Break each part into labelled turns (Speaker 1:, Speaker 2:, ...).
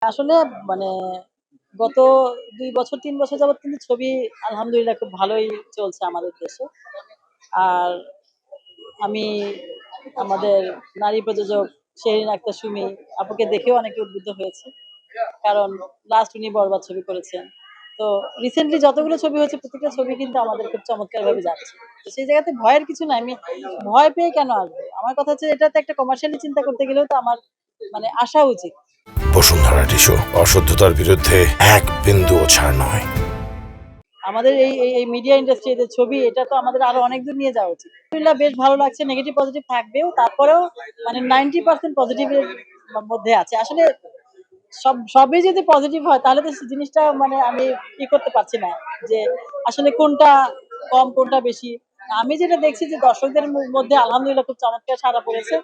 Speaker 1: আসলে মানে গত ২ বছর ৩ বছর যাবৎ কিন্তু ছবি আলহামদুলিল্লাহ খুব ভালোই চলছে আমাদের দেশে। আর আমি আমাদের নারী প্রযোজক শেরিন আক্তার সুমি আপুকে দেখেও অনেকে উদ্বুদ্ধ হয়েছে। কারণ লাস্ট উনি বরবাদ ছবি করেছেন। তো রিসেন্টলি যতগুলো ছবি হয়েছে প্রত্যেকটা ছবি কিন্তু আমাদের খুব চমৎকারভাবে যাচ্ছে। তো সেই জায়গাতে ভয়ের কিছু নাই। আমি ভয় পেয়ে কেন আসবো? আমার কথা হচ্ছে এটাতে একটা কমার্শিয়ালি চিন্তা করতে গেলেও তো আমার আসা উচিত।
Speaker 2: বসুন্ধরা টিস্যু, অশুদ্ধতার বিরুদ্ধে এক বিন্দুও ছাড় নয়।
Speaker 1: আমাদের এই মিডিয়া ইন্ডাস্ট্রি যে ছবি এটা তো আমাদের আরো অনেক দূর নিয়ে যাওয়া উচিত। আলহামদুলিল্লাহ বেশ ভালো লাগছে। নেগেটিভ পজিটিভ থাকবেও তারপরেও 90% পজিটিভ এর মধ্যে আছে। আসলে সবই যদি পজিটিভ হয় তাহলে তো জিনিসটা আমি করতে পারছি না যে আসলে কোনটা কম কোনটা বেশি। আমি যেটা দেখছি যে দর্শকদের মধ্যে আলহামদুলিল্লাহ খুব চমৎকার সাড়া পড়েছে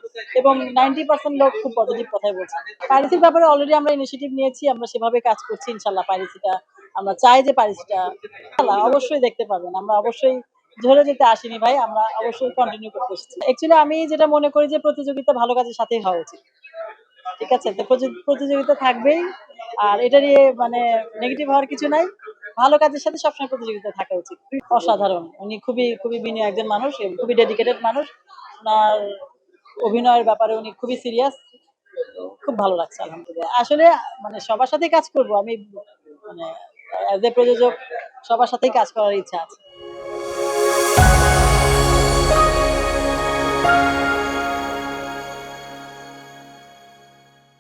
Speaker 1: এবং 90% লোক খুব পজিটিভ কথাই বলছে। পাইরেসির ব্যাপারে অলরেডি আমরা ইনিশিয়েটিভ নিয়েছি। আমরা সেভাবে কাজ করছি ইনশাআল্লাহ। পাইরেসিটা আমরা চাই যে পাইরেসিটা ইনশাআল্লাহ অবশ্যই দেখতে পাবেন। আমরা অবশ্যই ঝরে যেতে আসিনি ভাই। আমরা অবশ্যই কন্টিনিউ করতে এসেছি। অ্যাকচুয়ালি আমি যেটা মনে করি যে প্রতিযোগিতা ভালো কাজের সাথেই হওয়া উচিত। ঠিক আছে? তো প্রতিযোগিতা থাকবেই। আর এটা নিয়ে নেগেটিভ হওয়ার কিছু নাই। ভালো কাজের সাথে সবসময় প্রতিযোগিতা থাকা উচিত। অসাধারণ। উনি খুবই বিনয়ী একজন মানুষ এবং খুবই ডেডিকেটেড মানুষ। উনার অভিনয়ের ব্যাপারে উনি খুবই সিরিয়াস। খুব ভালো লাগছে আলহামদুলিল্লাহ। আসলে সবার সাথেই কাজ করব। আমি মানে অ্যাজ এ প্রযোজক সবার সাথেই কাজ করার ইচ্ছা আছে।